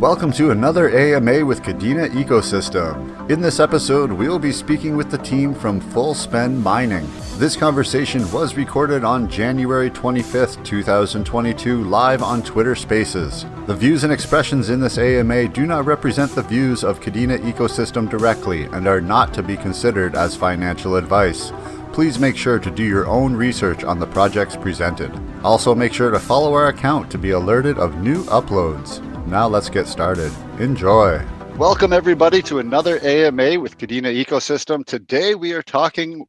Welcome to another AMA with Kadena Ecosystem. In this episode, we'll be speaking with the team from Full Spend Mining. This conversation was recorded on January 25th, 2022, live on Twitter Spaces. The views and expressions in this AMA do not represent the views of Kadena Ecosystem directly and are not to be considered as financial advice. Please make sure to do your own research on the projects presented. Also, make sure to follow our account to be alerted of new uploads. Now let's get started. Enjoy. Welcome everybody to another AMA with Kadena Ecosystem. Today we are talking,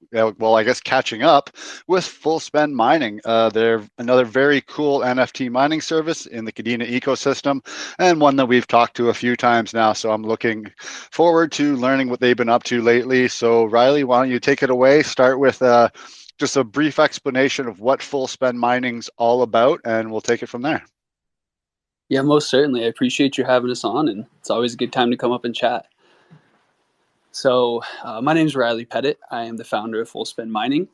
catching up with Full Spend Mining. They're another very cool NFT mining service in the Kadena Ecosystem and one that we've talked to a few times now. So I'm looking forward to learning what they've been up to lately. So Riley, why don't you take it away? Start with just a brief explanation of what Full Spend Mining's all about, and we'll take it from there. Yeah, most certainly. I appreciate you having us on, and it's always a good time to come up and chat. So my name is Riley Pettit. I am the founder of Full Spend Mining,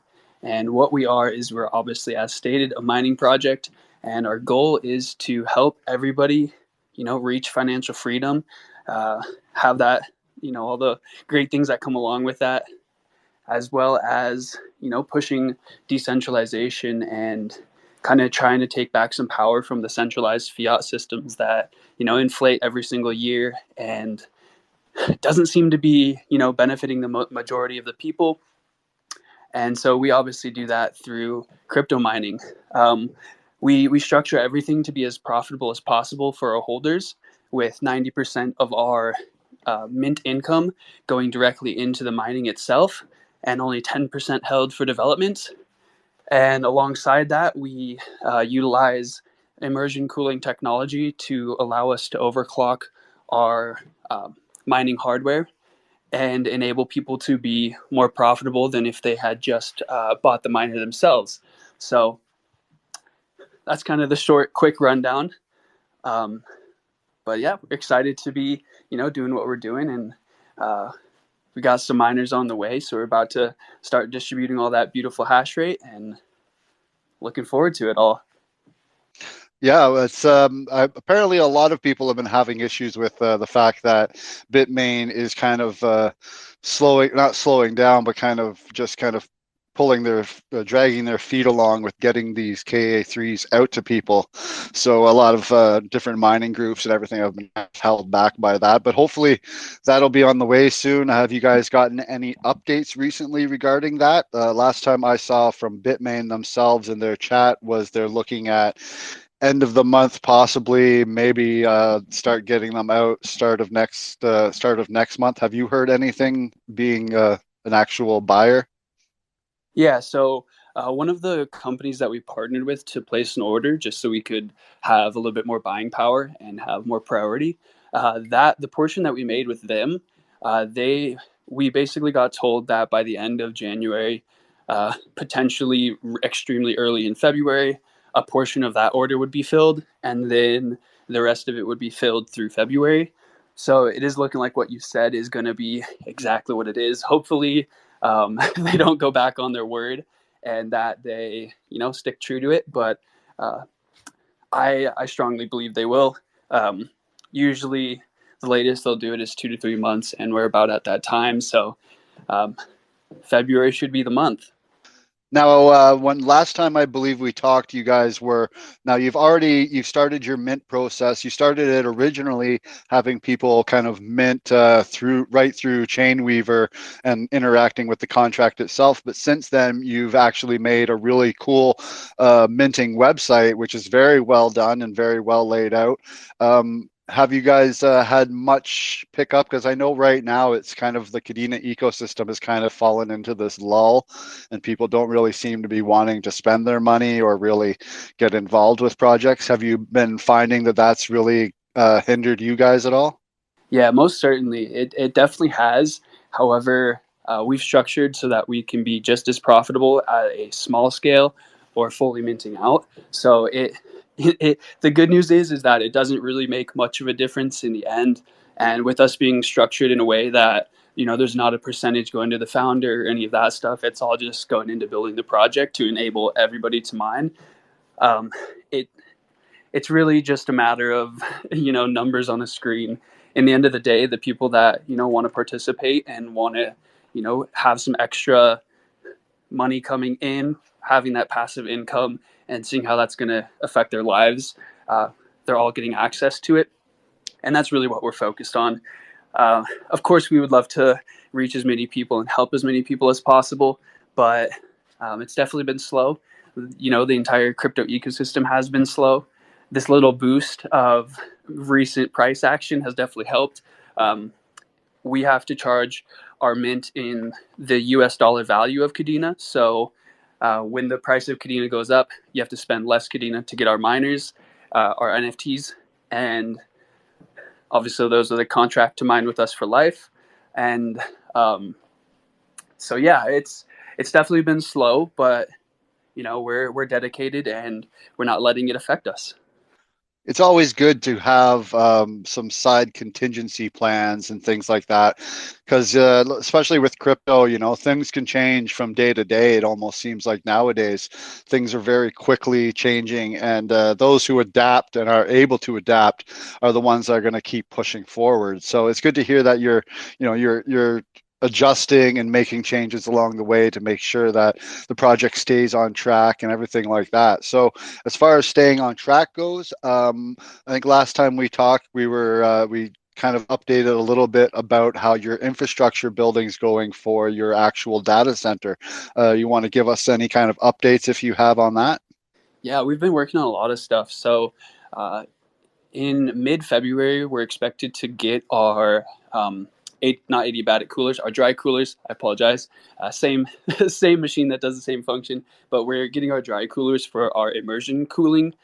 and what we are is we're obviously, as stated, a mining project, and our goal is to help everybody, reach financial freedom, have that, all the great things that come along with that, as well as, pushing decentralization and kind of trying to take back some power from the centralized fiat systems that, inflate every single year and doesn't seem to be, benefiting the majority of the people. And so we obviously do that through crypto mining. We structure everything to be as profitable as possible for our holders, with 90% of our mint income going directly into the mining itself and only 10% held for development. And alongside that, we utilize immersion cooling technology to allow us to overclock our mining hardware and enable people to be more profitable than if they had just bought the miner themselves. So that's kind of the short, quick rundown. But yeah, we're excited to be, doing what we're doing, and we got some miners on the way, so we're about to start distributing all that beautiful hash rate, and looking forward to it all. Yeah, it's apparently a lot of people have been having issues with the fact that Bitmain is kind of not slowing down, but kind of pulling dragging their feet along with getting these KA3s out to people. So a lot of different mining groups and everything have been held back by that, but hopefully that'll be on the way soon. Have you guys gotten any updates recently regarding that? Last time I saw from Bitmain themselves in their chat was they're looking at end of the month, possibly, maybe start getting them out start of next month. Have you heard anything, being an actual buyer? Yeah, so one of the companies that we partnered with to place an order, just so we could have a little bit more buying power and have more priority, the portion that we made with them, we basically got told that by the end of January, potentially extremely early in February, a portion of that order would be filled, and then the rest of it would be filled through February. So it is looking like what you said is going to be exactly what it is. Hopefully, they don't go back on their word and that they, stick true to it. But I strongly believe they will. Usually, the latest they'll do it is 2 to 3 months, and we're about at that time. So February should be the month. Now, when last time I believe we talked, you guys were, now you've started your mint process. You started it originally having people kind of mint through Chainweaver and interacting with the contract itself. But since then, you've actually made a really cool minting website, which is very well done and very well laid out. Have you guys had much pickup? Because I know right now it's kind of the Kadena ecosystem has kind of fallen into this lull, and people don't really seem to be wanting to spend their money or really get involved with projects. Have you been finding that that's really hindered you guys at all? Yeah, most certainly. It definitely has. However, we've structured so that we can be just as profitable at a small scale or fully minting out. So the good news is that it doesn't really make much of a difference in the end. And with us being structured in a way that, there's not a percentage going to the founder or any of that stuff, it's all just going into building the project to enable everybody to mine. It's it's really just a matter of, numbers on a screen. In the end of the day, the people that, want to participate and want to, have some extra money coming in, having that passive income and seeing how that's going to affect their lives, they're all getting access to it. And that's really what we're focused on. Of course, we would love to reach as many people and help as many people as possible, but it's definitely been slow. The entire crypto ecosystem has been slow. This little boost of recent price action has definitely helped. We have to charge our mint in the US dollar value of Kadena. So when the price of Kadena goes up, you have to spend less Kadena to get our miners, our NFTs, and obviously those are the contract to mine with us for life. And so yeah, it's definitely been slow, but we're dedicated and we're not letting it affect us. It's always good to have some side contingency plans and things like that, because especially with crypto, things can change from day to day. It almost seems like nowadays things are very quickly changing, and those who adapt and are able to adapt are the ones that are going to keep pushing forward. So it's good to hear that you're adjusting and making changes along the way to make sure that the project stays on track and everything like that. So as far as staying on track goes, I think last time we talked, we kind of updated a little bit about how your infrastructure building's going for your actual data center. You want to give us any kind of updates if you have on that? Yeah, we've been working on a lot of stuff. So in mid-February, we're expected to get our not adiabatic coolers, our dry coolers. I apologize. Same same machine that does the same function, but we're getting our dry coolers for our immersion cooling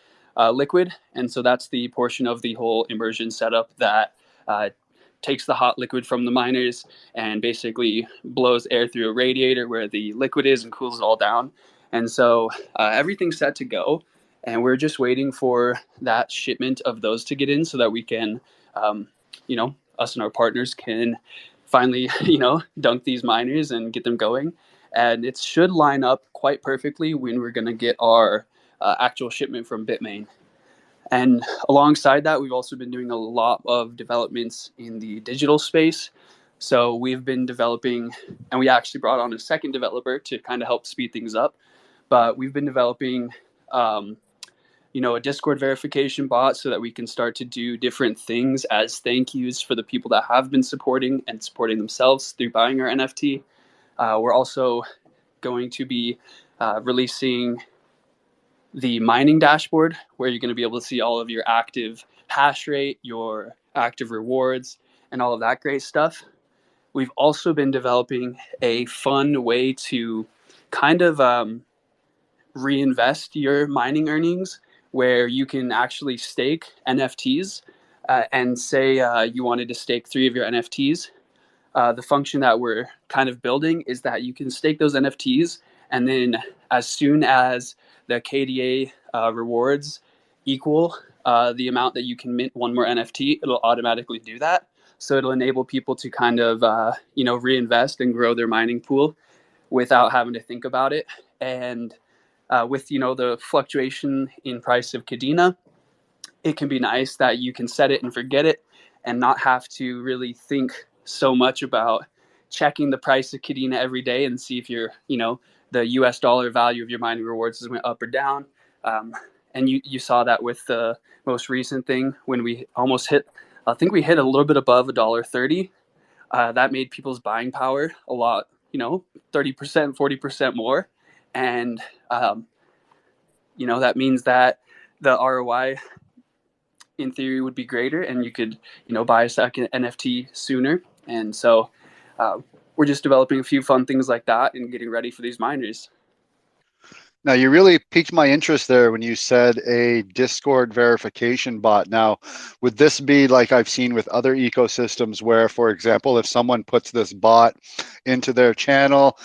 liquid, and so that's the portion of the whole immersion setup that takes the hot liquid from the miners and basically blows air through a radiator where the liquid is and cools it all down. And so everything's set to go, and we're just waiting for that shipment of those to get in so that we can, us and our partners can finally, dunk these miners and get them going. And it should line up quite perfectly when we're going to get our actual shipment from Bitmain. And alongside that, we've also been doing a lot of developments in the digital space. So we've been developing, and we actually brought on a second developer to kind of help speed things up. But we've been developing, a Discord verification bot so that we can start to do different things as thank yous for the people that have been supporting and supporting themselves through buying our NFT. We're also going to be releasing the mining dashboard, where you're going to be able to see all of your active hash rate, your active rewards, and all of that great stuff. We've also been developing a fun way to kind of reinvest your mining earnings, where you can actually stake NFTs and say you wanted to stake 3 of your NFTs. The function that we're kind of building is that you can stake those NFTs, and then as soon as the KDA rewards equal the amount that you can mint one more NFT, it'll automatically do that. So it'll enable people to kind of reinvest and grow their mining pool without having to think about it. And with the fluctuation in price of Kadena, it can be nice that you can set it and forget it and not have to really think so much about checking the price of Kadena every day and see if the US dollar value of your mining rewards is went up or down. And you saw that with the most recent thing when we almost hit, I think we hit a little bit above $1.30. That made people's buying power a lot, 30%, 40% more. And, that means that the ROI in theory would be greater, and you could, buy a second NFT sooner. And so we're just developing a few fun things like that and getting ready for these miners. Now, you really piqued my interest there when you said a Discord verification bot. Now, would this be like I've seen with other ecosystems where, for example, if someone puts this bot into their channel,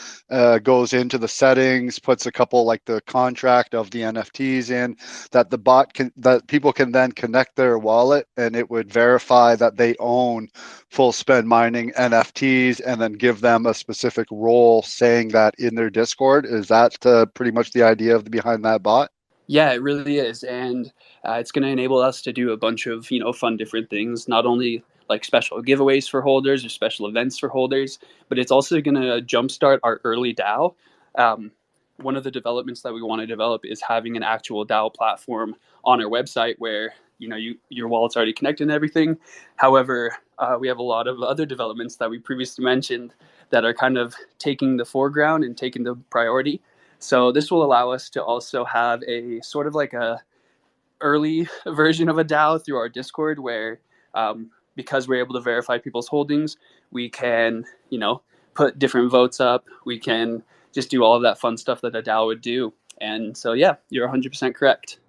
goes into the settings, puts a couple like the contract of the NFTs in, that people can then connect their wallet and it would verify that they own full spend mining NFTs and then give them a specific role saying that in their Discord? Is that pretty much the idea behind that bot? Yeah, it really is, and it's going to enable us to do a bunch of fun different things. Not only like special giveaways for holders or special events for holders, but it's also going to jumpstart our early DAO. Um, One of the developments that we want to develop is having an actual DAO platform on our website where your wallet's already connected and everything. However, we have a lot of other developments that we previously mentioned that are kind of taking the foreground and taking the priority. So this will allow us to also have a sort of like a early version of a DAO through our Discord, where because we're able to verify people's holdings, we can put different votes up. We can just do all of that fun stuff that a DAO would do. And so yeah, you're 100% correct.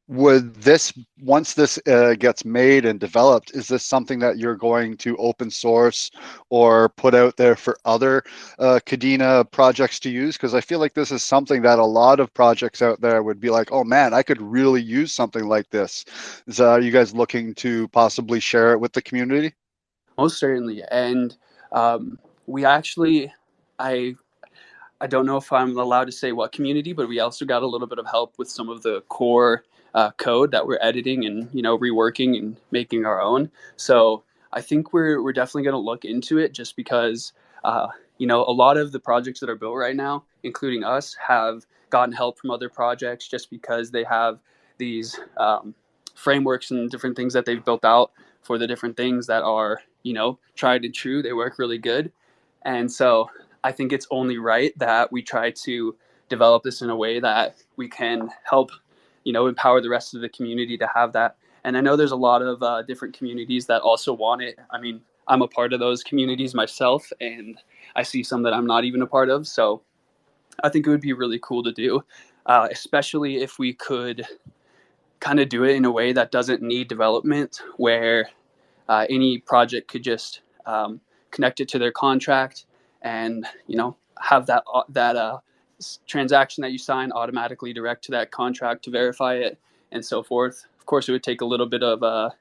Would this, once this gets made and developed, is this something that you're going to open source or put out there for other Kadena projects to use? Because I feel like this is something that a lot of projects out there would be like, oh man, I could really use something like this. Are you guys looking to possibly share it with the community? Most certainly. And we actually, I I don't know if I'm allowed to say what community, but we also got a little bit of help with some of the core code that we're editing and reworking and making our own. So I think we're definitely going to look into it, just because a lot of the projects that are built right now, including us, have gotten help from other projects just because they have these frameworks and different things that they've built out for the different things that are tried and true. They work really good, and so I think it's only right that we try to develop this in a way that we can help, empower the rest of the community to have that. And I know there's a lot of different communities that also want it. I mean, I'm a part of those communities myself, and I see some that I'm not even a part of. So I think it would be really cool to do, especially if we could kind of do it in a way that doesn't need development, where any project could just connect it to their contract and have that transaction that you sign automatically direct to that contract to verify it and so forth. Of course, it would take a little bit of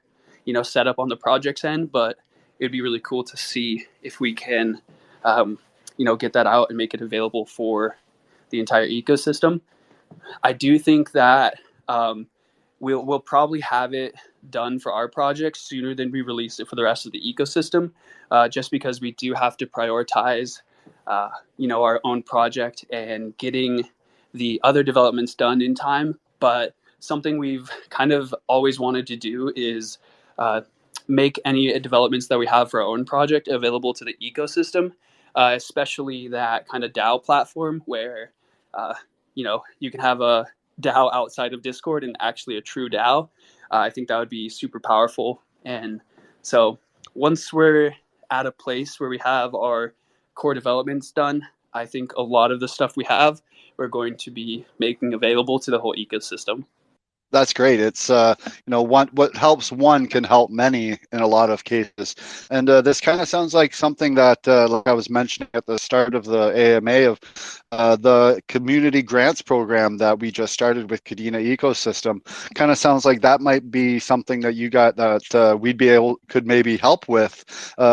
setup on the project's end, but it'd be really cool to see if we can get that out and make it available for the entire ecosystem. I do think that we'll probably have it done for our project sooner than we release it for the rest of the ecosystem, just because we do have to prioritize, our own project and getting the other developments done in time. But something we've kind of always wanted to do is make any developments that we have for our own project available to the ecosystem, especially that kind of DAO platform where, you can have a DAO outside of Discord and actually a true DAO. I think that would be super powerful. And so once we're at a place where we have our core developments done, I think a lot of the stuff we have, we're going to be making available to the whole ecosystem. That's great. It's what helps one can help many in a lot of cases, and this kind of sounds like something that, like I was mentioning at the start of the AMA, of the community grants program that we just started with Kadena Ecosystem. Kind of sounds like that might be something that you got that could maybe help with,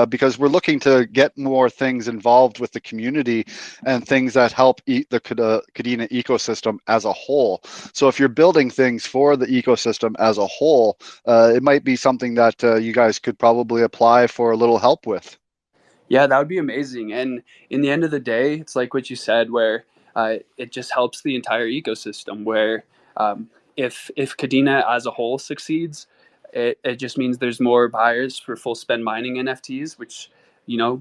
because we're looking to get more things involved with the community and things that help the Kadena ecosystem as a whole. So if you're building things for the ecosystem as a whole, it might be something that you guys could probably apply for a little help with. Yeah, that would be amazing. And in the end of the day, it's like what you said, where it just helps the entire ecosystem. Where if Kadena as a whole succeeds, it just means there's more buyers for full spend mining NFTs, which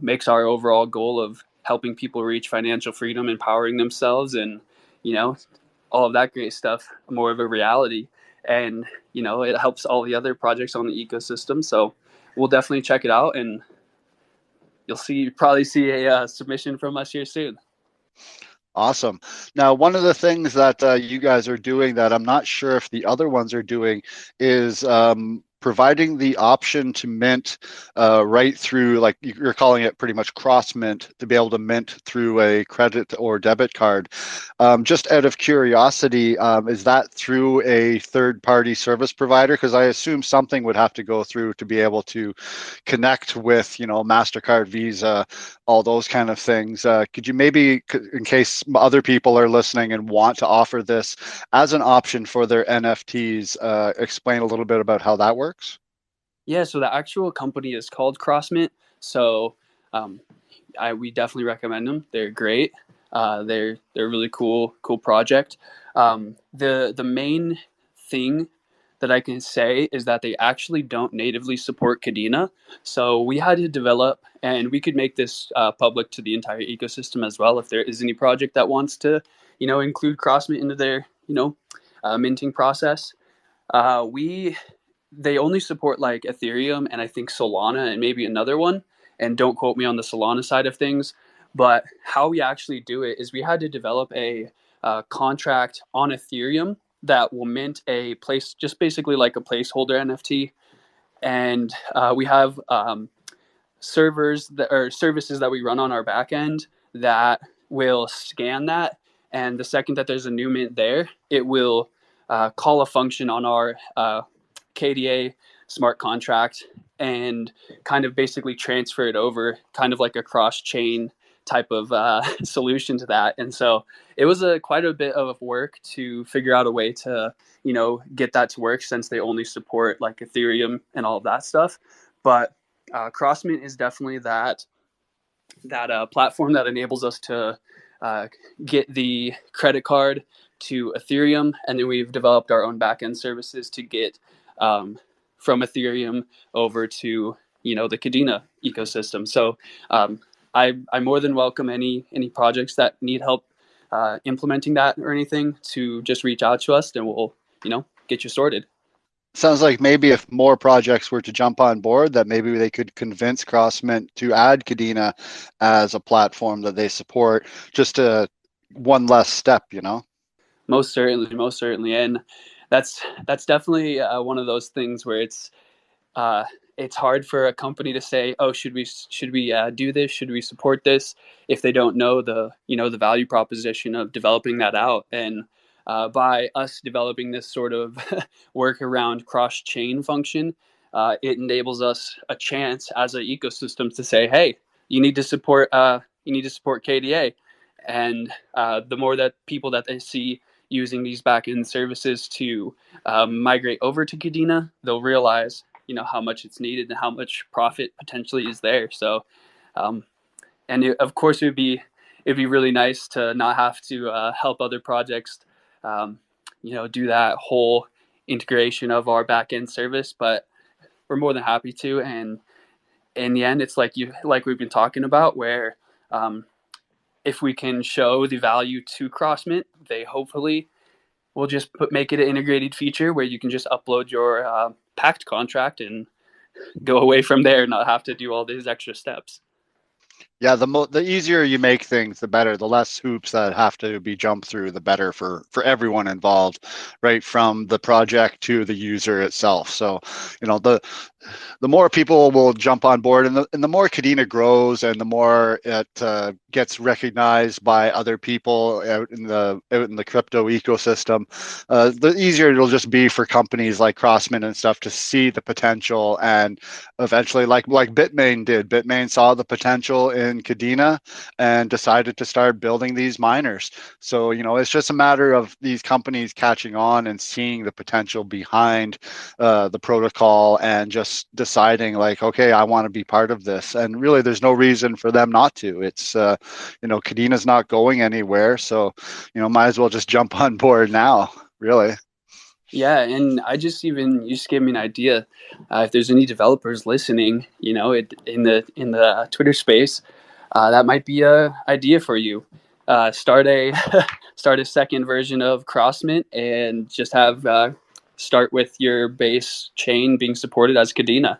makes our overall goal of helping people reach financial freedom, empowering themselves, and you know all of that great stuff more of a reality. And it helps all the other projects on the ecosystem. So we'll definitely check it out, and probably see a submission from us here soon. Awesome. Now, one of the things that you guys are doing that I'm not sure if the other ones are doing is providing the option to mint right through, like you're calling it pretty much cross mint, to be able to mint through a credit or debit card. Just out of curiosity, is that through a third-party service provider? Because I assume something would have to go through to be able to connect with, MasterCard, Visa, all those kind of things. Could you maybe, in case other people are listening and want to offer this as an option for their NFTs, explain a little bit about how that works? Yeah, so the actual company is called CrossMint. So um, we definitely recommend them. They're great. They're a really cool project. The main thing that I can say is that they actually don't natively support Kadena. So we had to develop, and we could make this public to the entire ecosystem as well. If there is any project that wants to, include CrossMint into their, minting process, we they only support like Ethereum and I think Solana and maybe another one. And don't quote me on the Solana side of things. But how we actually do it is we had to develop a contract on Ethereum that will mint a place, just basically like a placeholder NFT. And we have servers that or services that we run on our back end that will scan that. And the second that there's a new mint there, it will call a function on our KDA smart contract and kind of basically transfer it over, kind of like a cross chain type of solution to that. And so it was quite a bit of work to figure out a way to, get that to work, since they only support like Ethereum and all of that stuff. But Crossmint is definitely that platform that enables us to get the credit card to Ethereum, and then we've developed our own backend services to get from Ethereum over to the Kadena ecosystem. So I more than welcome any projects that need help implementing that or anything to just reach out to us, and we'll get you sorted. Sounds like maybe if more projects were to jump on board, that maybe they could convince CrossMint to add Kadena as a platform that they support, just one less step. Most certainly, and that's definitely one of those things where it's hard for a company to say, oh, should we do this? Should we support this? If they don't know the value proposition of developing that out. And by us developing this sort of workaround cross chain function, it enables us a chance as an ecosystem to say, hey, you need to support KDA, and the more that people that they see using these backend services to migrate over to Kadena, they'll realize how much it's needed and how much profit potentially is there. So and of course it'd be really nice to not have to help other projects do that whole integration of our back end service, but we're more than happy to. And in the end, it's like we've been talking about, where if we can show the value to CrossMint, they hopefully will just make it an integrated feature where you can just upload your packed contract and go away from there and not have to do all these extra steps. Yeah, the easier you make things, the better. The less hoops that have to be jumped through, the better for everyone involved, right from the project to the user itself. So, the more people will jump on board, and the more Kadena grows, and the more it gets recognized by other people out in the crypto ecosystem, the easier it'll just be for companies like CrossMint and stuff to see the potential, and eventually, like Bitmain did. Bitmain saw the potential in Kadena and decided to start building these miners. So, it's just a matter of these companies catching on and seeing the potential behind the protocol, and just deciding like, okay, I want to be part of this. And really, there's no reason for them not to. It's, Kadena's not going anywhere. So, might as well just jump on board now, really. Yeah, and you just gave me an idea. If there's any developers listening, in the Twitter space, that might be a idea for you. Start a start a second version of CrossMint and just have start with your base chain being supported as Kadena.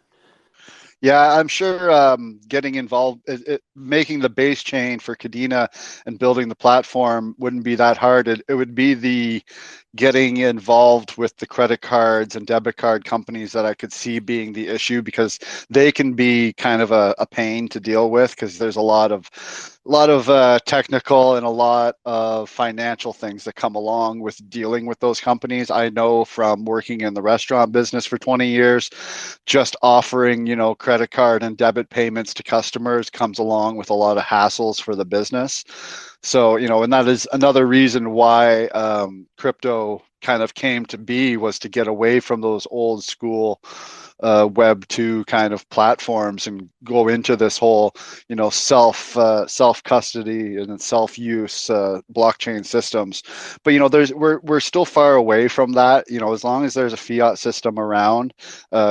Yeah, I'm sure getting involved, making the base chain for Kadena and building the platform wouldn't be that hard. It would be the getting involved with the credit cards and debit card companies that I could see being the issue, because they can be kind of a pain to deal with, because there's a lot of technical and a lot of financial things that come along with dealing with those companies. I know from working in the restaurant business for 20 years, just offering, credit card and debit payments to customers comes along with a lot of hassles for the business. So, and that is another reason why crypto kind of came to be, was to get away from those old school Web 2 kind of platforms and go into this whole, self custody and self use blockchain systems. But we're still far away from that. As long as there's a fiat system around,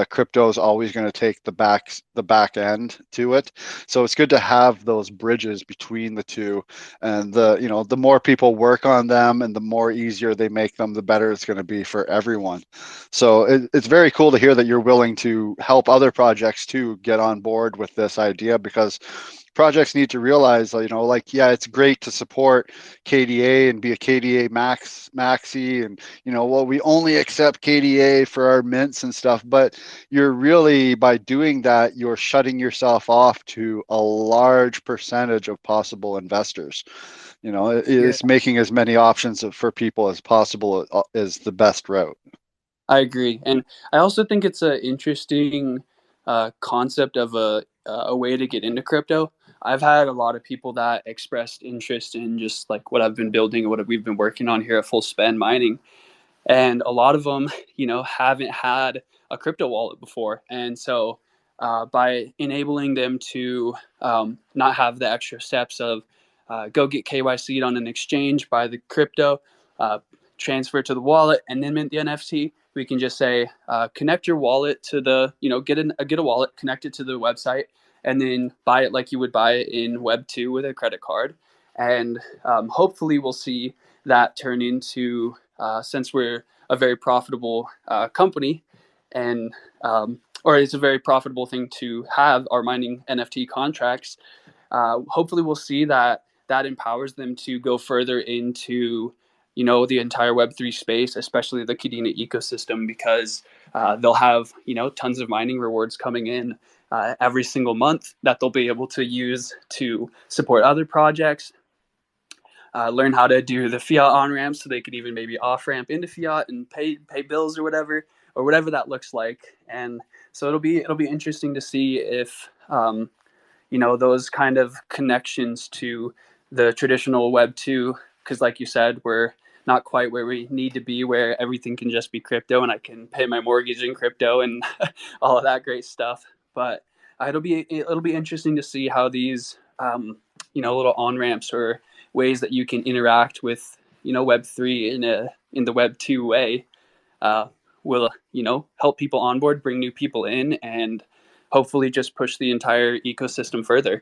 crypto is always going to take the back end to it. So it's good to have those bridges between the two, and the more people work on them and the more easier they make them, the better it's going to be for everyone. So it's very cool to hear that you're willing to help other projects to get on board with this idea, because projects need to realize, yeah, it's great to support KDA and be a KDA maxi, and we only accept KDA for our mints and stuff, but you're really, by doing that, you're shutting yourself off to a large percentage of possible investors. It's making as many options for people as possible is the best route. I agree, and I also think it's an interesting concept of a way to get into crypto. I've had a lot of people that expressed interest in just like what I've been building, what we've been working on here at Full Spend Mining, and a lot of them, haven't had a crypto wallet before, and so by enabling them to not have the extra steps of go get KYC'd on an exchange, buy the crypto, uh, transfer to the wallet, and then mint the NFT. We can just say connect your wallet to the, get a wallet, connect it to the website, and then buy it like you would buy it in Web 2 with a credit card. And hopefully we'll see that turn into, since we're a very profitable company, and or it's a very profitable thing to have our mining NFT contracts. Hopefully we'll see that empowers them to go further into the entire Web3 space, especially the Kadena ecosystem, because they'll have tons of mining rewards coming in every single month that they'll be able to use to support other projects, learn how to do the fiat on ramps, so they could even maybe off ramp into fiat and pay bills or whatever that looks like. And so it'll be interesting to see if those kind of connections to the traditional Web 2, because like you said, we're not quite where we need to be, where everything can just be crypto and I can pay my mortgage in crypto and all of that great stuff. But it'll be interesting to see how these little on ramps or ways that you can interact with Web3 in the Web 2 way will help people onboard, bring new people in, and hopefully just push the entire ecosystem further.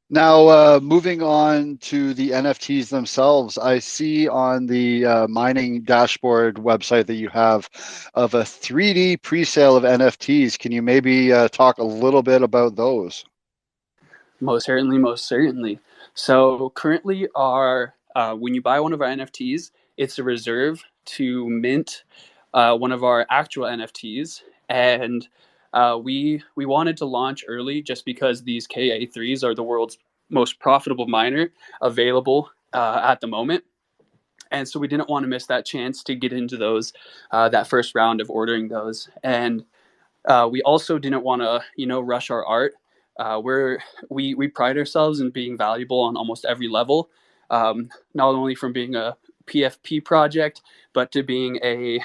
Now, moving on to the NFTs themselves, I see on the mining dashboard website that you have of a 3D presale of NFTs. Can you maybe talk a little bit about those? Most certainly. So currently, when you buy one of our NFTs, it's a reserve to mint one of our actual NFTs, and we wanted to launch early just because these KA3s are the world's most profitable miner available at the moment. And so we didn't want to miss that chance to get into those, that first round of ordering those. And we also didn't want to, rush our art. We pride ourselves in being valuable on almost every level, not only from being a PFP project, but to being a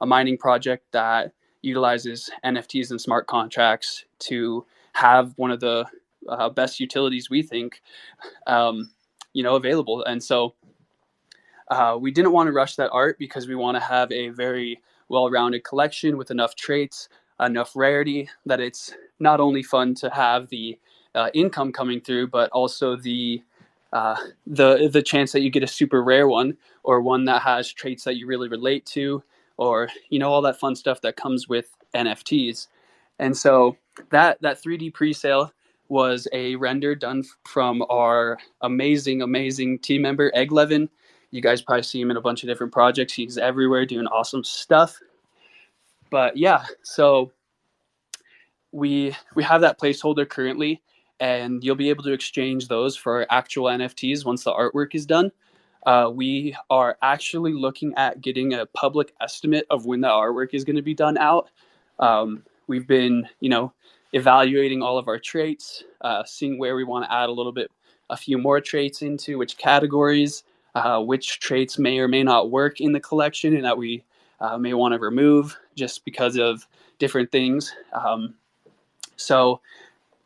mining project that utilizes NFTs and smart contracts to have one of the best utilities we think, available. And so we didn't want to rush that art because we want to have a very well-rounded collection with enough traits, enough rarity, that it's not only fun to have the income coming through, but also the chance that you get a super rare one, or one that has traits that you really relate to, or all that fun stuff that comes with NFTs. And so that 3D presale was a render done from our amazing team member Egglevin. You guys probably see him in a bunch of different projects. He's everywhere doing awesome stuff. But yeah, so we have that placeholder currently, and you'll be able to exchange those for actual NFTs once the artwork is done. We are actually looking at getting a public estimate of when the artwork is going to be done out. We've been, evaluating all of our traits, seeing where we want to add a few more traits into which categories, which traits may or may not work in the collection, and that we may want to remove just because of different things. So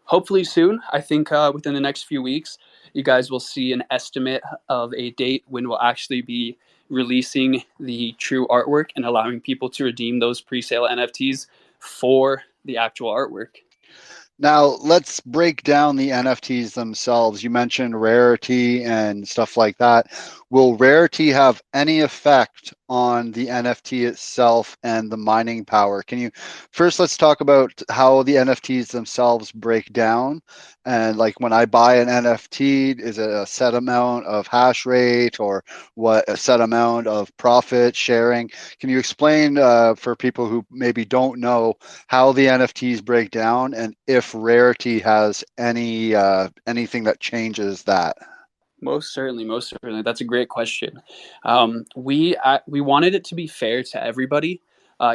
hopefully soon, I think within the next few weeks, you guys will see an estimate of a date when we'll actually be releasing the true artwork and allowing people to redeem those pre-sale NFTs for the actual artwork. Now, let's break down the NFTs themselves. You mentioned Rarity and stuff like that. Will Rarity have any effect on the NFT itself and the mining power? Let's talk about how the NFTs themselves break down. And like when I buy an NFT, is it a set amount of hash rate or a set amount of profit sharing? Can you explain for people who maybe don't know how the NFTs break down and if Rarity has anything that changes that? Most certainly. That's a great question. We wanted it to be fair to everybody,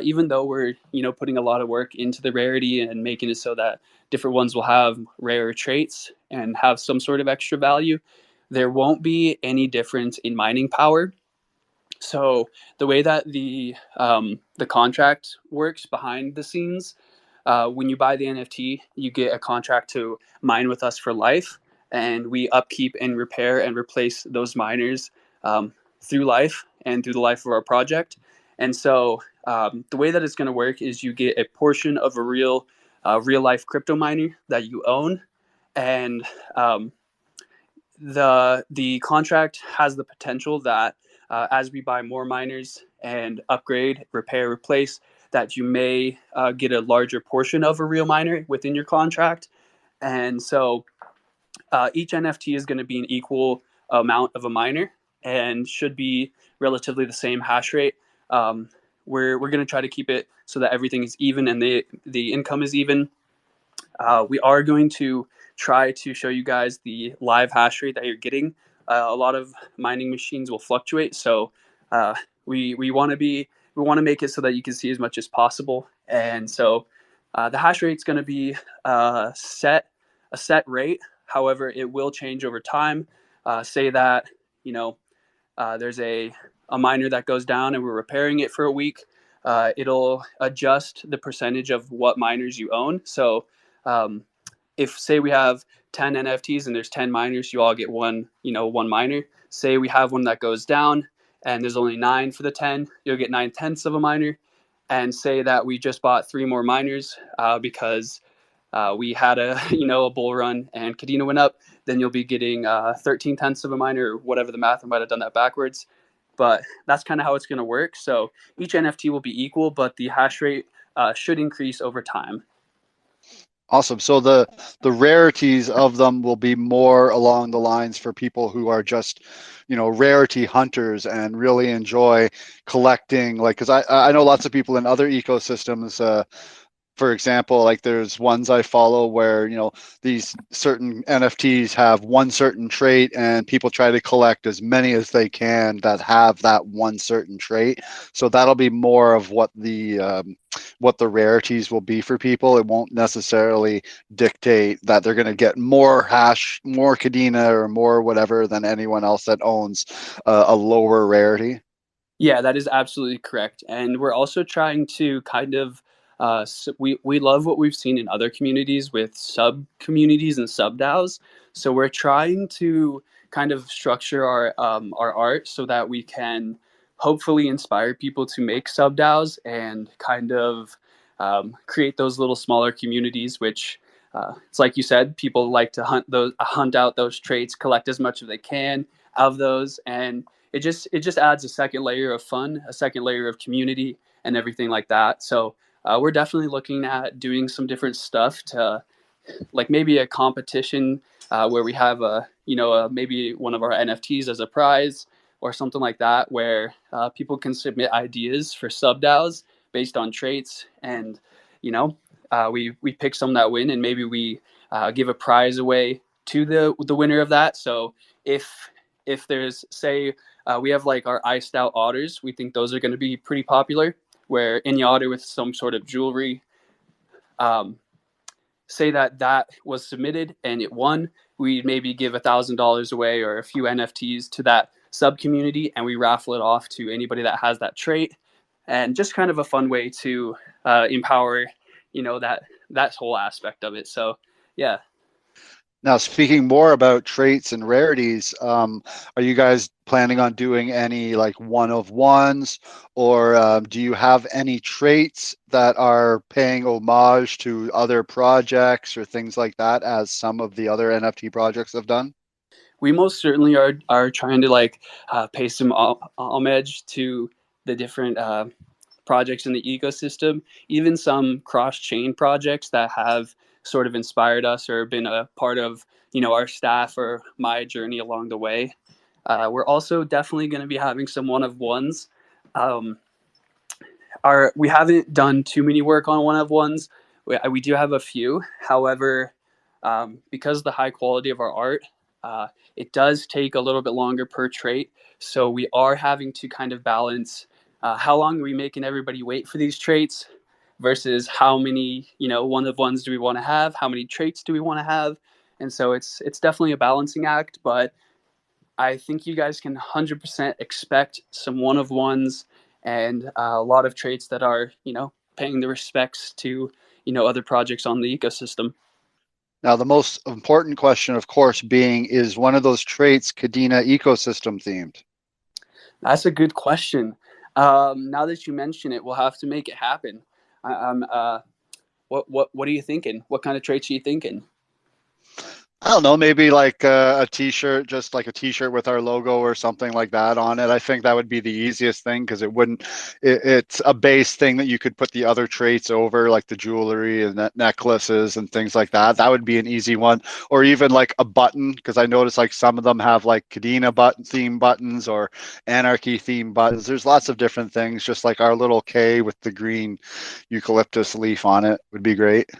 even though we're putting a lot of work into the Rarity and making it so that different ones will have rarer traits and have some sort of extra value. There won't be any difference in mining power. So the way that the contract works behind the scenes, when you buy the NFT, you get a contract to mine with us for life, and we upkeep and repair and replace those miners through life and through the life of our project. And so the way that it's going to work is you get a portion of a real life crypto miner that you own, and the contract has the potential that as we buy more miners and upgrade, repair, replace, that you may get a larger portion of a real miner within your contract. And so each NFT is going to be an equal amount of a miner and should be relatively the same hash rate. We're going to try to keep it so that everything is even and the income is even. We are going to try to show you guys the live hash rate that you're getting. A lot of mining machines will fluctuate, so we want to make it so that you can see as much as possible. And so the hash rate is going to be a set rate. However, it will change over time. Say that there's a miner that goes down and we're repairing it for a week. It'll adjust the percentage of what miners you own. So if say we have 10 NFTs and there's 10 miners, you all get one miner. Say we have one that goes down and there's only 9 for the 10, you'll get 9/10 of a miner. And say that we just bought 3 more miners because we had a bull run and Kadena went up, then you'll be getting 13/10 of a miner or whatever the math. I might have done that backwards, but that's kind of how it's going to work. So each NFT will be equal, but the hash rate should increase over time. Awesome. So the rarities of them will be more along the lines for people who are just, rarity hunters and really enjoy collecting. Like, because I know lots of people in other ecosystems. For example, like there's ones I follow where, these certain NFTs have one certain trait and people try to collect as many as they can that have that one certain trait. So that'll be more of what the rarities will be for people. It won't necessarily dictate that they're going to get more Kadena or more whatever than anyone else that owns a lower rarity. Yeah, that is absolutely correct. And we're also trying to kind of we love what we've seen in other communities with sub communities and sub DAOs. So we're trying to kind of structure our art so that we can hopefully inspire people to make sub DAOs and kind of create those little smaller communities, which it's like you said, people like to hunt out those traits, collect as much as they can of those, and it just adds a second layer of fun, a second layer of community, and everything like that. So we're definitely looking at doing some different stuff to, like maybe a competition where we have maybe one of our NFTs as a prize, or something like that, where people can submit ideas for sub DAOs based on traits, and you know, we pick some that win, and maybe we give a prize away to the winner of that. So if there's, say, we have like our iced out Otters, we think those are going to be pretty popular, where any otter with some sort of jewelry, um, say that was submitted and it won, we maybe give $1,000 away or a few NFTs to that sub community, and we raffle it off to anybody that has that trait, and just kind of a fun way to empower, that whole aspect of it. So yeah. Now, speaking more about traits and rarities, are you guys planning on doing any like one of ones, or do you have any traits that are paying homage to other projects or things like that, as some of the other NFT projects have done? We most certainly are trying to like pay some homage to the different projects in the ecosystem, even some cross-chain projects that have sort of inspired us or been a part of, our staff or my journey along the way. We're also definitely going to be having some one of ones. Um, we haven't done too many work on one of ones. We do have a few. However, because of the high quality of our art, it does take a little bit longer per trait. So we are having to kind of balance how long are we making everybody wait for these traits versus how many, one of ones do we want to have? How many traits do we want to have? And so it's definitely a balancing act, but I think you guys can 100% expect some one of ones and a lot of traits that are, paying the respects to, other projects on the ecosystem. Now, the most important question, of course, being, is one of those traits Kadena Ecosystem themed? That's a good question. Now that you mention it, we'll have to make it happen. I'm. What are you thinking? What kind of traits are you thinking? I don't know, maybe like a t-shirt, just like a t-shirt with our logo or something like that on it. I think that would be the easiest thing, because it's a base thing that you could put the other traits over, like the jewelry and necklaces and things like that. That would be an easy one. Or even like a button, because I noticed like some of them have like Kadena theme buttons or Anarchy theme buttons. There's lots of different things, just like our little K with the green eucalyptus leaf on it would be great.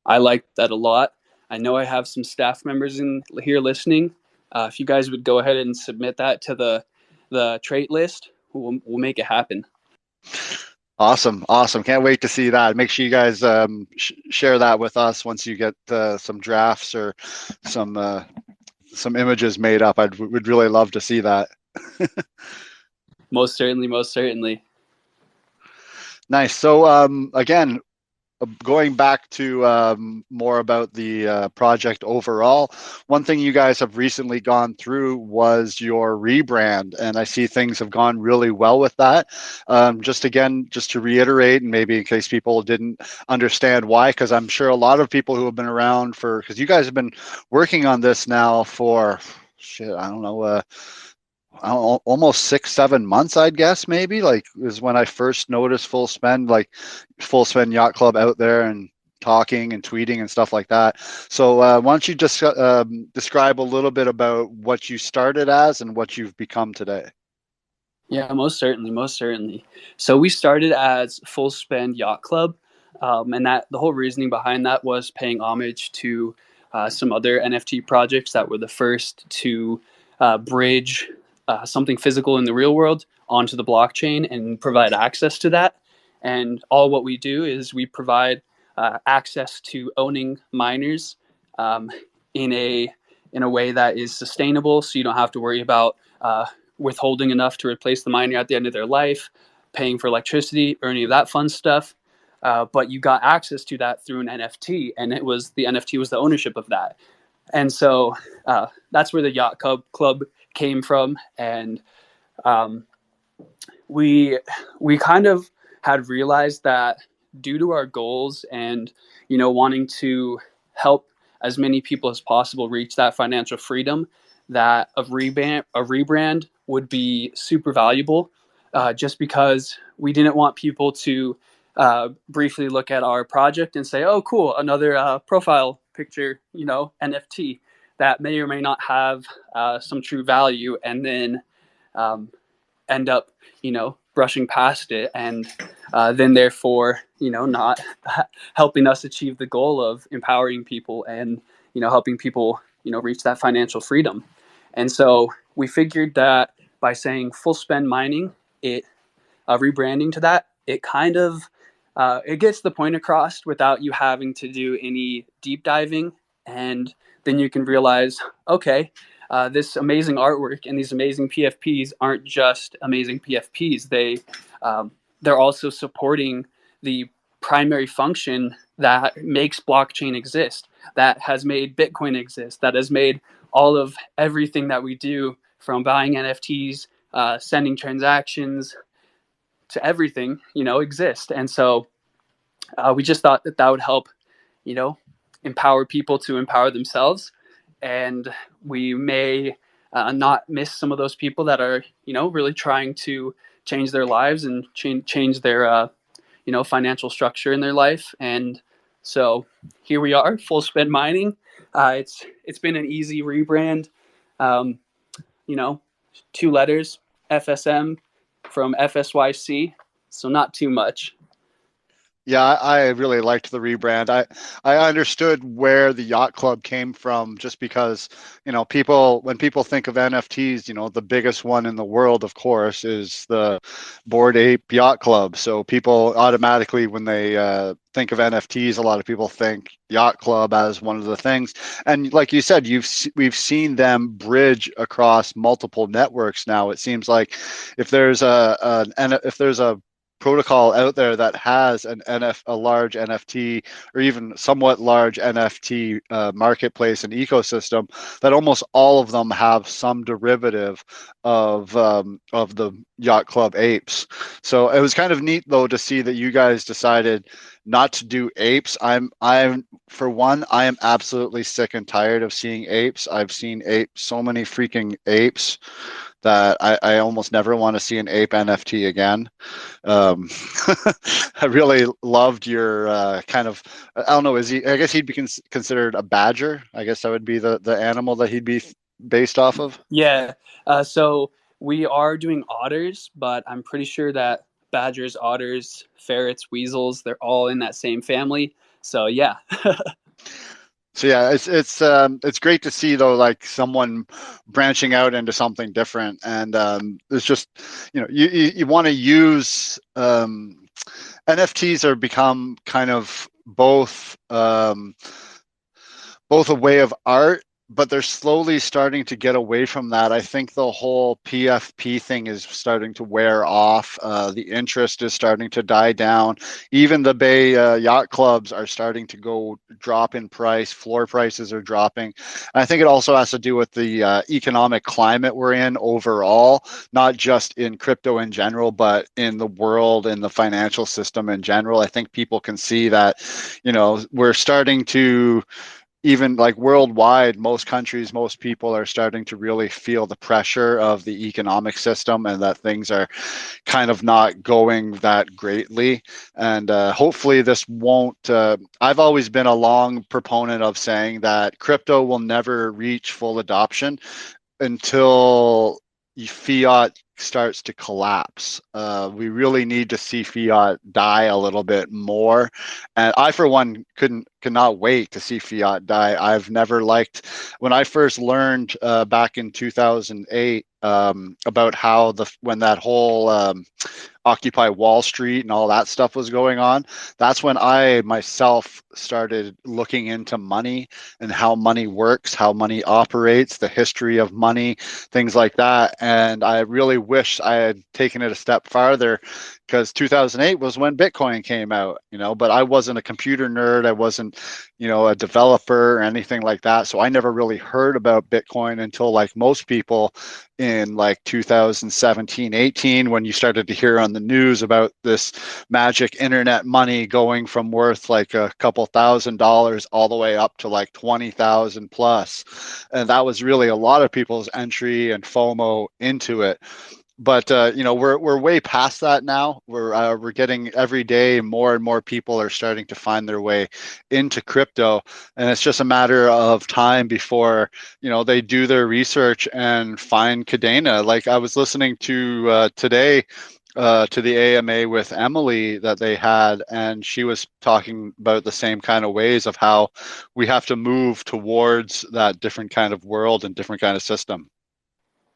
I like that a lot. I know I have some staff members in here listening. If you guys would go ahead and submit that to the trait list, we'll make it happen. Awesome. Can't wait to see that. Make sure you guys share that with us once you get some drafts or some images made up. Would really love to see that. Most certainly, most certainly. Nice. So again, going back to more about the project overall, one thing you guys have recently gone through was your rebrand, and I see things have gone really well with that. Just to reiterate, and maybe in case people didn't understand why, because I'm sure a lot of people who have been around because you guys have been working on this now for, I don't know, almost 6-7 months, I'd guess, maybe, like, is when I first noticed Full Spend Yacht Club out there and talking and tweeting and stuff like that. So why don't you just describe a little bit about what you started as and what you've become today? Yeah, most certainly, most certainly. So we started as Full Spend Yacht Club, and that the whole reasoning behind that was paying homage to some other NFT projects that were the first to bridge something physical in the real world onto the blockchain and provide access to that. And all what we do is we provide access to owning miners um, in a way that is sustainable, so you don't have to worry about withholding enough to replace the miner at the end of their life, paying for electricity, or any of that fun stuff. But you got access to that through an NFT, and the NFT was the ownership of that. And so that's where the Yacht Club came from. And we kind of had realized that due to our goals and wanting to help as many people as possible reach that financial freedom, that a rebrand would be super valuable, just because we didn't want people to briefly look at our project and say, oh cool, another profile picture, NFT that may or may not have some true value, and then end up, brushing past it, and then therefore, not helping us achieve the goal of empowering people and, helping people, reach that financial freedom. And so we figured that by saying full spend mining, it rebranding to that, it kind of it gets the point across without you having to do any deep diving, and then you can realize, okay, this amazing artwork and these amazing PFPs aren't just amazing PFPs. They're also supporting the primary function that makes blockchain exist, that has made Bitcoin exist, that has made all of everything that we do, from buying NFTs, sending transactions, to everything, exist. And so we just thought that would help, you know, empower people to empower themselves. And we may not miss some of those people that are, really trying to change their lives and change their, financial structure in their life. And so here we are, full spend mining. It's been an easy rebrand. Um, you know, 2 letters, FSM from FSYC, so not too much. Yeah, I really liked the rebrand. I understood where the yacht club came from, just because, when people think of NFTs, the biggest one in the world, of course, is the Bored Ape Yacht Club. So people automatically, when they think of NFTs, a lot of people think yacht club as one of the things. And like you said, we've seen them bridge across multiple networks now. It seems like if there's a protocol out there that has a large NFT, or even somewhat large NFT marketplace and ecosystem, that almost all of them have some derivative of the Yacht Club apes. So it was kind of neat, though, to see that you guys decided not to do apes. I'm for one, I am absolutely sick and tired of seeing apes. I've seen so many freaking apes that I almost never want to see an ape NFT again. I really loved your kind of, I don't know, I guess he'd be considered a badger. I guess that would be the animal that he'd be based off of. Yeah. So we are doing otters, but I'm pretty sure that badgers, otters, ferrets, weasels, they're all in that same family. So yeah. So yeah, it's great to see, though, like someone branching out into something different, and it's just, you want to use NFTs are become kind of both a way of art, but they're slowly starting to get away from that. I think the whole PFP thing is starting to wear off. The interest is starting to die down. Even the Bay yacht clubs are starting to drop in price. Floor prices are dropping. And I think it also has to do with the economic climate we're in overall, not just in crypto in general, but in the world, in the financial system in general. I think people can see that, we're starting to, even like worldwide, most countries, most people are starting to really feel the pressure of the economic system, and that things are kind of not going that greatly. And hopefully this won't, I've always been a long proponent of saying that crypto will never reach full adoption until fiat starts to collapse. We really need to see fiat die a little bit more. And I, for one, cannot wait to see fiat die. I've never liked, when I first learned back in 2008 about how when that whole Occupy Wall Street and all that stuff was going on, that's when I myself started looking into money and how money works, how money operates, the history of money, things like that. And I really wish I had taken it a step farther, because 2008 was when Bitcoin came out, but I wasn't a computer nerd. I wasn't, a developer or anything like that. So I never really heard about Bitcoin until, like most people, in like 2017, 18, when you started to hear on the news about this magic internet money going from worth like a couple $1,000s all the way up to like 20,000 plus. And that was really a lot of people's entry and FOMO into it. But we're way past that now. We're getting every day more and more people are starting to find their way into crypto, and it's just a matter of time before they do their research and find Kadena. Like I was listening to today to the AMA with Emily that they had, and she was talking about the same kind of ways of how we have to move towards that different kind of world and different kind of system.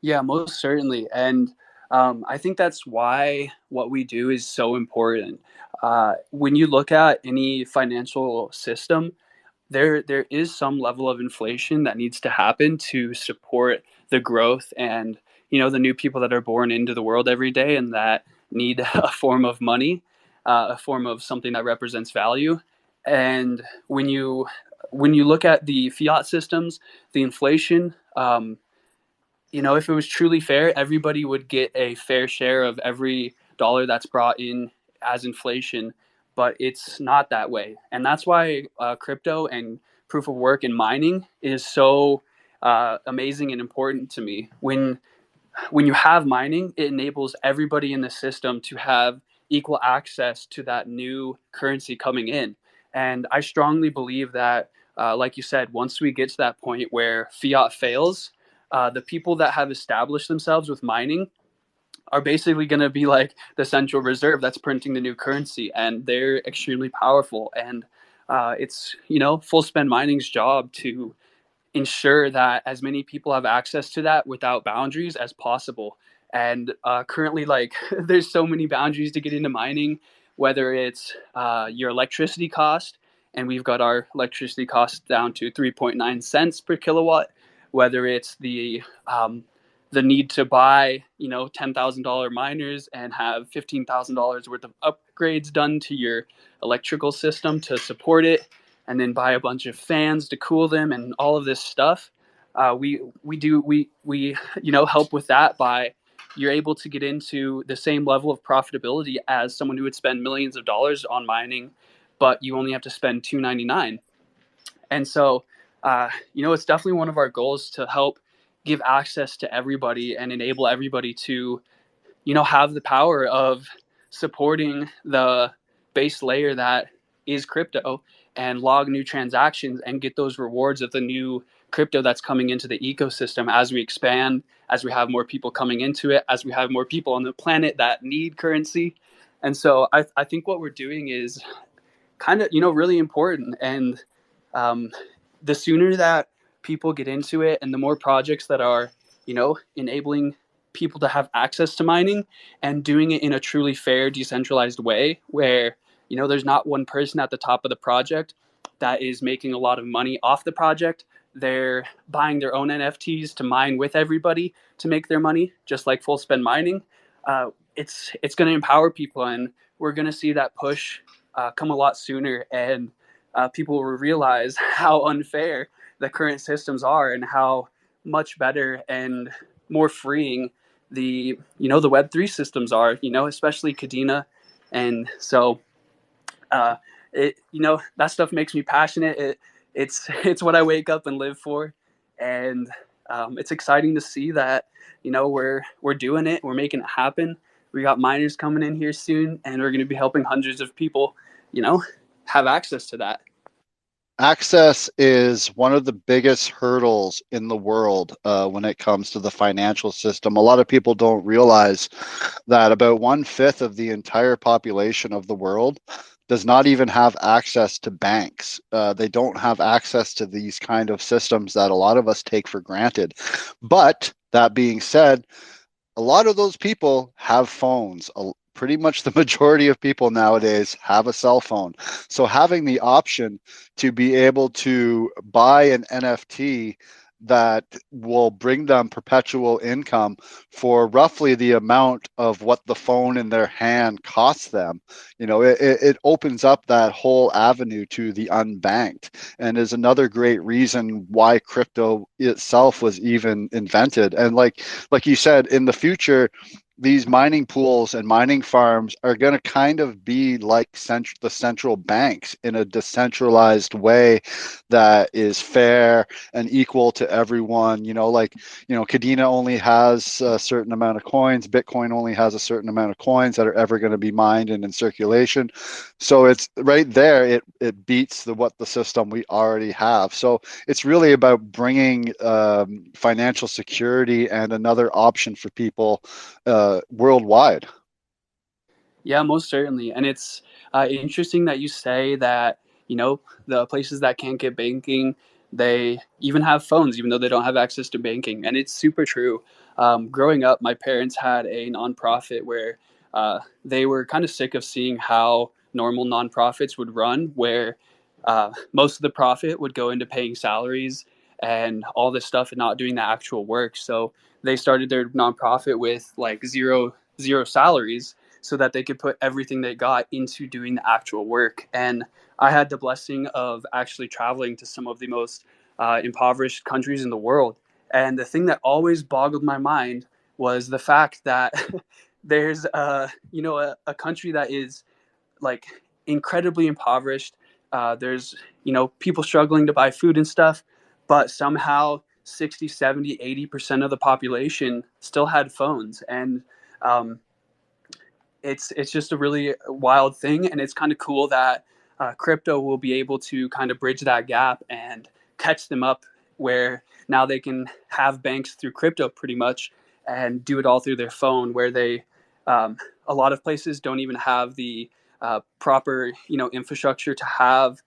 Yeah, most certainly. And I think that's why what we do is so important. When you look at any financial system, there is some level of inflation that needs to happen to support the growth and the new people that are born into the world every day and that need a form of money, a form of something that represents value. And when you look at the fiat systems, the inflation, if it was truly fair, everybody would get a fair share of every dollar that's brought in as inflation. But it's not that way, and that's why crypto and proof of work and mining is so amazing and important to me. When you have mining, it enables everybody in the system to have equal access to that new currency coming in. And I strongly believe that, like you said, once we get to that point where fiat fails, the people that have established themselves with mining are basically going to be like the central reserve that's printing the new currency, and they're extremely powerful. And it's full spend mining's job to ensure that as many people have access to that without boundaries as possible. And currently, like, there's so many boundaries to get into mining, whether it's your electricity cost, and we've got our electricity cost down to 3.9 cents per kilowatt, whether it's the need to buy, $10,000 miners and have $15,000 worth of upgrades done to your electrical system to support it, and then buy a bunch of fans to cool them and all of this stuff. We help with that by you're able to get into the same level of profitability as someone who would spend millions of dollars on mining, but you only have to spend $2.99. And so, it's definitely one of our goals to help give access to everybody and enable everybody to have the power of supporting the base layer that is crypto and log new transactions and get those rewards of the new crypto that's coming into the ecosystem as we expand, as we have more people coming into it, as we have more people on the planet that need currency. And so I think what we're doing is kind of, really important. And um, the sooner that people get into it and the more projects that are, enabling people to have access to mining and doing it in a truly fair, decentralized way where, there's not one person at the top of the project that is making a lot of money off the project. They're buying their own NFTs to mine with everybody to make their money, just like full spend mining. It's going to empower people, and we're going to see that push come a lot sooner, and people will realize how unfair the current systems are and how much better and more freeing the Web3 systems are, especially Kadena. And so that stuff makes me passionate. It's what I wake up and live for, and it's exciting to see that we're doing it, we're making it happen. We got miners coming in here soon, and we're going to be helping hundreds of people have access to that. Access is one of the biggest hurdles in the world when it comes to the financial system. A lot of people don't realize that about 1/5 of the entire population of the world does not even have access to banks. They don't have access to these kind of systems that a lot of us take for granted. But that being said, a lot of those people have phones. Pretty much the majority of people nowadays have a cell phone. So having the option to be able to buy an NFT that will bring them perpetual income for roughly the amount of what the phone in their hand costs them, it opens up that whole avenue to the unbanked, and is another great reason why crypto itself was even invented. And like you said, in the future, these mining pools and mining farms are going to kind of be like the central banks in a decentralized way that is fair and equal to everyone. Kadena only has a certain amount of coins. Bitcoin only has a certain amount of coins that are ever going to be mined and in circulation. So it's right there. It beats what the system we already have. So it's really about bringing financial security and another option for people worldwide. Yeah, most certainly. And it's interesting that you say that, the places that can't get banking, they even have phones, even though they don't have access to banking. And it's super true. Growing up, my parents had a nonprofit where they were kind of sick of seeing how normal nonprofits would run, where most of the profit would go into paying salaries and all this stuff and not doing the actual work. So they started their nonprofit with like zero salaries so that they could put everything they got into doing the actual work. And I had the blessing of actually traveling to some of the most impoverished countries in the world. And the thing that always boggled my mind was the fact that there's a country that is like incredibly impoverished. There's people struggling to buy food and stuff, but somehow 60, 70, 80% of the population still had phones. And um, it's just a really wild thing, and it's kind of cool that crypto will be able to kind of bridge that gap and catch them up, where now they can have banks through crypto pretty much and do it all through their phone, where they a lot of places don't even have the proper infrastructure to have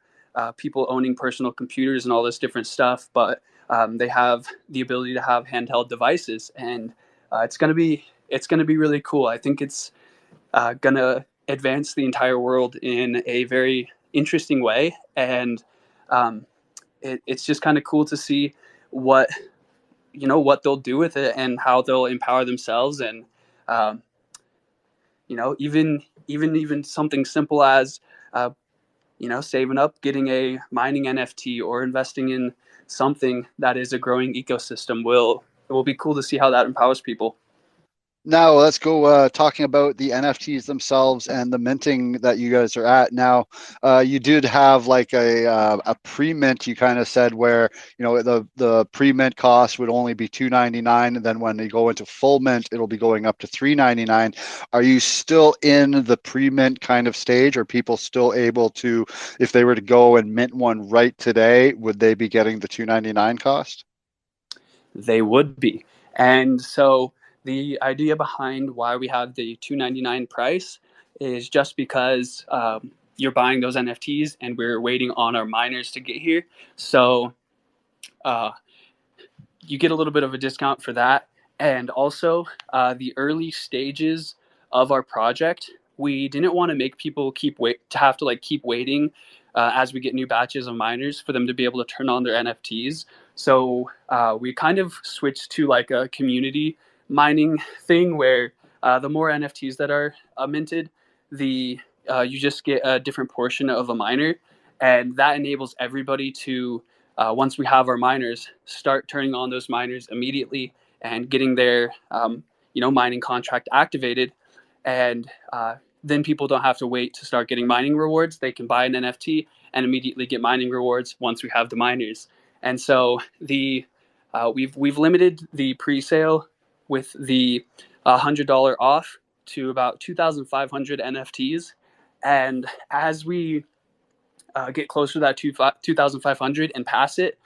people owning personal computers and all this different stuff, but they have the ability to have handheld devices, and it's going to be really cool. I think it's going to advance the entire world in a very interesting way. And it's just kind of cool to see what what they'll do with it and how they'll empower themselves. And um, even something simple as uh, saving up, getting a mining NFT, or investing in something that is a growing ecosystem will it will be cool to see how that empowers people. Now let's go talking about the NFTs themselves and the minting that you guys are at now. You did have like a pre-mint. You kind of said where the pre-mint cost would only be $2.99, and then when they go into full mint, it'll be going up to $3.99. Are you still in the pre-mint kind of stage? Are people still able to, if they were to go and mint one right today, would they be getting the $2.99 cost? They would be. And so the idea behind why we have the 299 price is just because you're buying those NFTs and we're waiting on our miners to get here. So uh, you get a little bit of a discount for that. And also, the early stages of our project, we didn't want to make people have to like keep waiting as we get new batches of miners for them to be able to turn on their NFTs. So we kind of switched to like a community mining thing where the more NFTs that are minted, the you just get a different portion of a miner, and that enables everybody to once we have our miners, start turning on those miners immediately and getting their mining contract activated. And then people don't have to wait to start getting mining rewards. They can buy an NFT and immediately get mining rewards once we have the miners. And so we've limited the pre-sale with the $100 off to about 2,500 NFTs. And as we get closer to that 2,500 and pass it,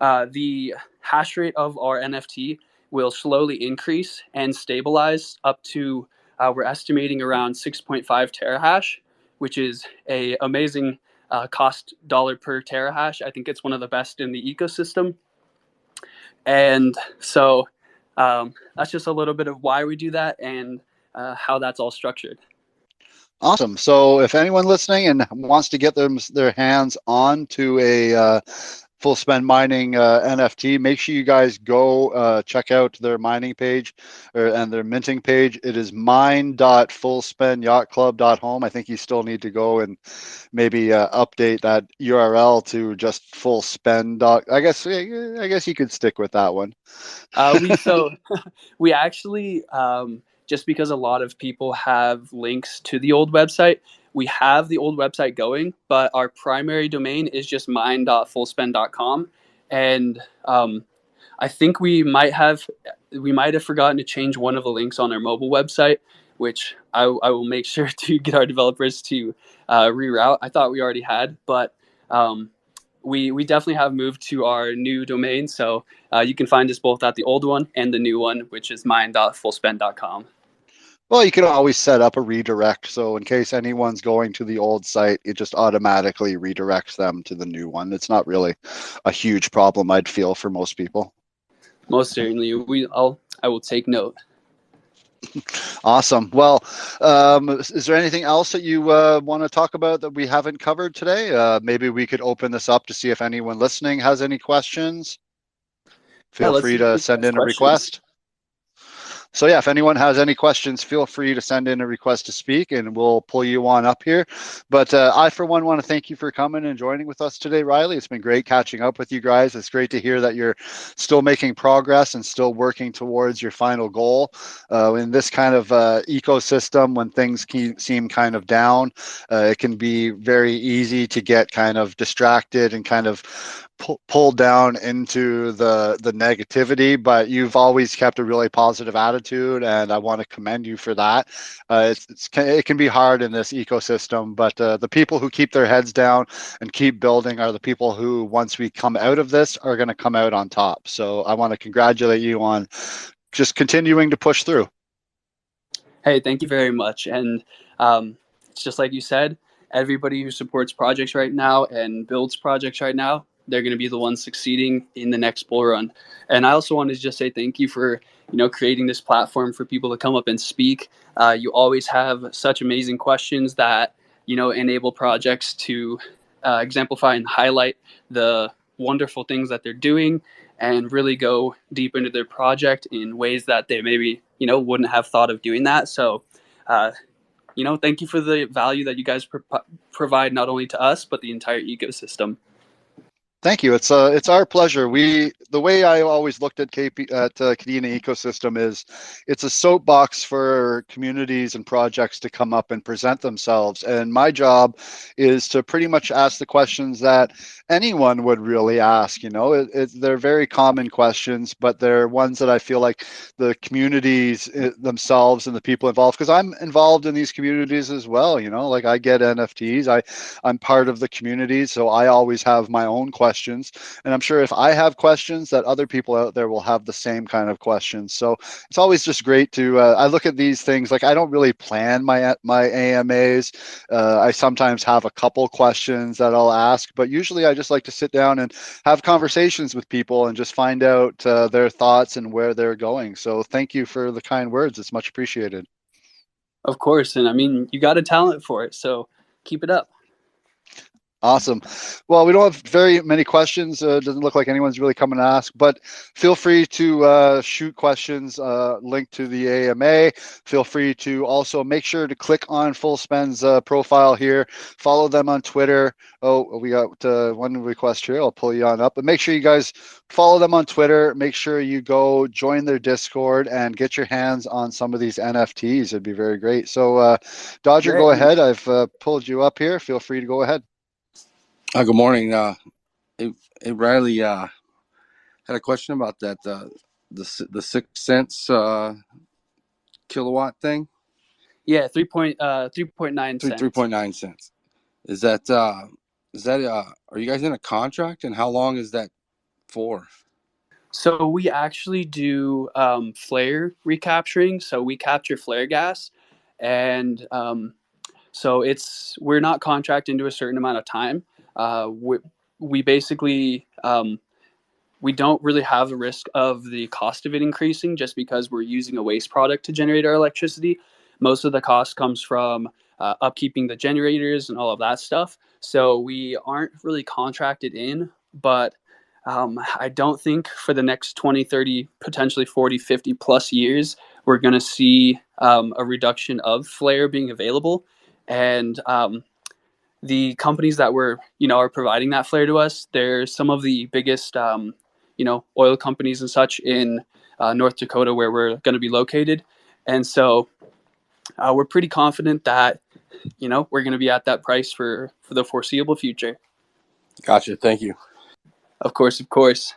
the hash rate of our NFT will slowly increase and stabilize up to, we're estimating around 6.5 terahash, which is a amazing cost dollar per terahash. I think it's one of the best in the ecosystem. And so that's just a little bit of why we do that and how that's all structured. Awesome. So if anyone listening and wants to get their hands on to a full spend mining NFT, make sure you guys go check out their mining page and their minting page. It is mine.fullspendyachtclub.home. I think you still need to go and maybe update that URL to just full spend. I guess you could stick with that one. We actually just because a lot of people have links to the old website, we have the old website going, but our primary domain is just mine.fullspend.com. And I think we might have forgotten to change one of the links on our mobile website, which I will make sure to get our developers to reroute. I thought we already had, but we definitely have moved to our new domain. So you can find us both at the old one and the new one, which is mine.fullspend.com. Well, you can always set up a redirect. So in case anyone's going to the old site, it just automatically redirects them to the new one. It's not really a huge problem, I'd feel, for most people. Most certainly, I will take note. Awesome. Well, is there anything else that you want to talk about that we haven't covered today? Maybe we could open this up to see if anyone listening has any questions. Yeah, Feel free to send in a request. So yeah, if anyone has any questions, feel free to send in a request to speak and we'll pull you on up here. But I, for one, want to thank you for coming and joining with us today, Riley. It's been great catching up with you guys. It's great to hear that you're still making progress and still working towards your final goal. In this kind of ecosystem, when things seem kind of down, it can be very easy to get kind of distracted and kind of pulled down into the negativity, but you've always kept a really positive attitude, and I want to commend you for that. It can be hard in this ecosystem, but the people who keep their heads down and keep building are the people who, once we come out of this, are going to come out on top. So I want to congratulate you on just continuing to push through. Hey, thank you very much. And it's just like you said, everybody who supports projects right now and builds projects right now, they're going to be the ones succeeding in the next bull run. And I also wanted to just say thank you for, creating this platform for people to come up and speak. You always have such amazing questions that, enable projects to exemplify and highlight the wonderful things that they're doing and really go deep into their project in ways that they maybe, wouldn't have thought of doing that. So, thank you for the value that you guys provide not only to us, but the entire ecosystem. Thank you. It's our pleasure. The way I always looked at Kadena Ecosystem is it's a soapbox for communities and projects to come up and present themselves. And my job is to pretty much ask the questions that anyone would really ask. They're very common questions, but they're ones that I feel like the communities themselves and the people involved, because I'm involved in these communities as well. Like I get NFTs. I'm part of the community, so I always have my own questions. And I'm sure if I have questions, that other people out there will have the same kind of questions. So it's always just great to, I look at these things, like I don't really plan my AMAs. I sometimes have a couple questions that I'll ask, but usually I just like to sit down and have conversations with people and just find out their thoughts and where they're going. So thank you for the kind words. It's much appreciated. Of course. And I mean, you got a talent for it, so keep it up. Awesome. Well, we don't have very many questions. Doesn't look like anyone's really coming to ask, but feel free to shoot questions linked to the AMA. Feel free to also make sure to click on Fullspend's profile here. Follow them on Twitter. Oh, we got one request here. I'll pull you on up. But make sure you guys follow them on Twitter. Make sure you go join their Discord and get your hands on some of these NFTs. It'd be very great. So, Dodger, Great. Go ahead. I've pulled you up here. Feel free to go ahead. Good morning. Hey, Riley, had a question about that the 6 cents kilowatt thing. Yeah, 3.9 cents. 3.9 cents. Is that are you guys in a contract, and how long is that for? So we actually do flare recapturing. So we capture flare gas, and so we're not contracted into a certain amount of time. We basically we don't really have the risk of the cost of it increasing just because we're using a waste product to generate our electricity. Most of the cost comes from upkeeping the generators and all of that stuff. So we aren't really contracted in, but I don't think for the next 20, 30, potentially 40, 50 plus years, we're going to see a reduction of flare being available. And the companies that are providing that flare to us, they're some of the biggest, oil companies and such in North Dakota where we're going to be located. And so we're pretty confident that, we're going to be at that price for the foreseeable future. Gotcha. Thank you. Of course, of course.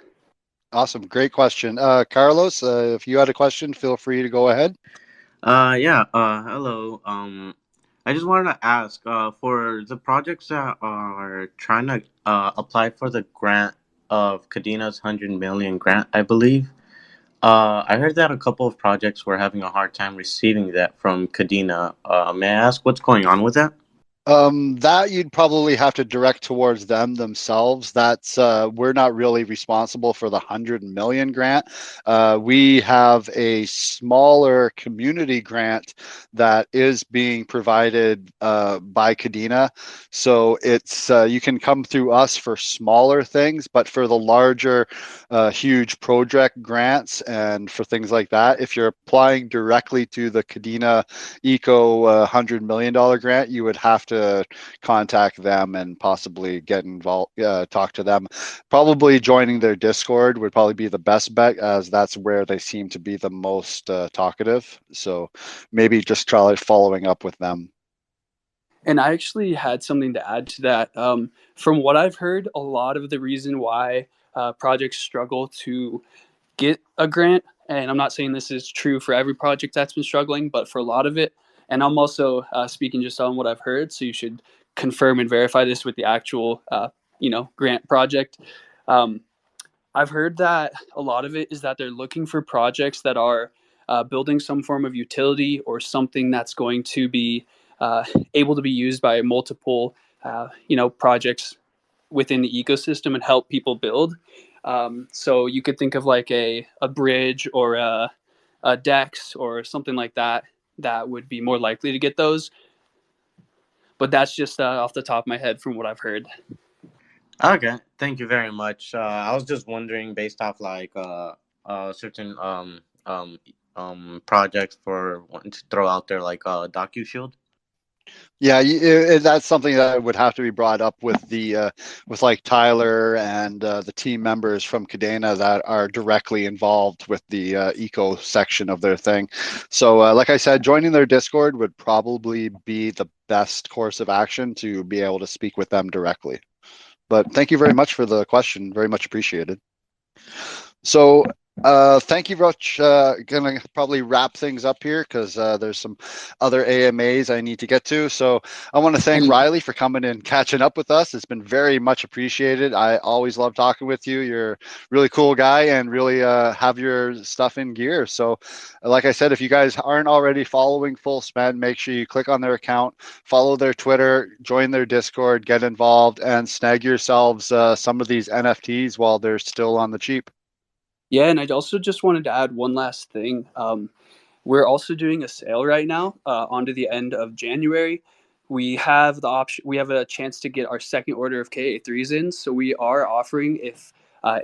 Awesome. Great question. Carlos, if you had a question, feel free to go ahead. Yeah. Hello. I just wanted to ask, for the projects that are trying to apply for the grant of Kadena's 100 million grant, I believe. I heard that a couple of projects were having a hard time receiving that from Kadena. May I ask what's going on with that? That you'd probably have to direct towards them themselves. That's we're not really responsible for the 100 million grant. We have a smaller community grant that is being provided by Kadena. So it's you can come through us for smaller things, but for the larger, huge project grants and for things like that, if you're applying directly to the Kadena Eco $100 million grant, you would have to contact them and possibly get involved, talk to them. Probably joining their Discord would probably be the best bet, as that's where they seem to be the most talkative. So maybe just try following up with them. And I actually had something to add to that. From what I've heard, a lot of the reason why projects struggle to get a grant, and I'm not saying this is true for every project that's been struggling, but for a lot of it, and I'm also speaking just on what I've heard, so you should confirm and verify this with the actual, grant project. I've heard that a lot of it is that they're looking for projects that are building some form of utility or something that's going to be able to be used by multiple, projects within the ecosystem and help people build. So you could think of like a bridge or a DEX or something like that would be more likely to get those. But that's just off the top of my head from what I've heard. Okay, thank you very much. I was just wondering, based off like certain projects for wanting to throw out there, like DocuShield. Yeah, that's something that would have to be brought up with the with like Tyler and the team members from Kadena that are directly involved with the eco section of their thing. So, like I said, joining their Discord would probably be the best course of action to be able to speak with them directly. But thank you very much for the question. Very much appreciated. So thank you, Roach. Gonna probably wrap things up here because there's some other AMAs I need to get to. So I want to thank Riley for coming and catching up with us. It's been very much appreciated. I always love talking with you. You're a really cool guy and really have your stuff in gear. So like I said, if you guys aren't already following Full Spend, make sure you click on their account, follow their Twitter, join their Discord, get involved, and snag yourselves some of these NFTs while they're still on the cheap. Yeah, and I also just wanted to add one last thing. We're also doing a sale right now onto the end of January. We have the option. We have a chance to get our second order of KA3s in. So we are offering, if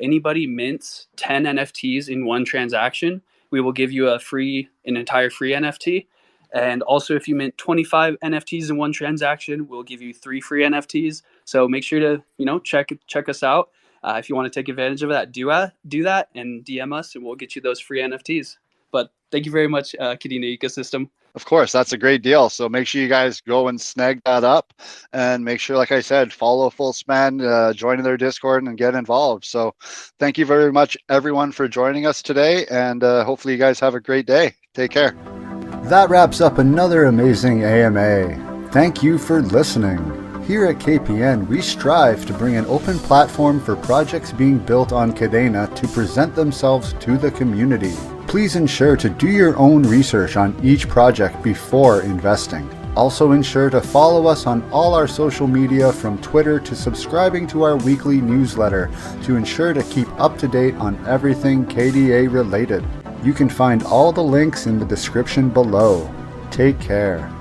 anybody mints 10 NFTs in one transaction, we will give you an entire free NFT. And also, if you mint 25 NFTs in one transaction, we'll give you 3 free NFTs. So make sure to check us out. If you want to take advantage of that, do that and DM us, and we'll get you those free NFTs. But thank you very much, Kadena Ecosystem. Of course, that's a great deal. So make sure you guys go and snag that up, and make sure, like I said, follow Full Spend, join their Discord, and get involved. So thank you very much, everyone, for joining us today, and hopefully you guys have a great day. Take care. That wraps up another amazing AMA. Thank you for listening. Here at KPN, we strive to bring an open platform for projects being built on Kadena to present themselves to the community. Please ensure to do your own research on each project before investing. Also ensure to follow us on all our social media, from Twitter to subscribing to our weekly newsletter, to ensure to keep up to date on everything KDA related. You can find all the links in the description below. Take care.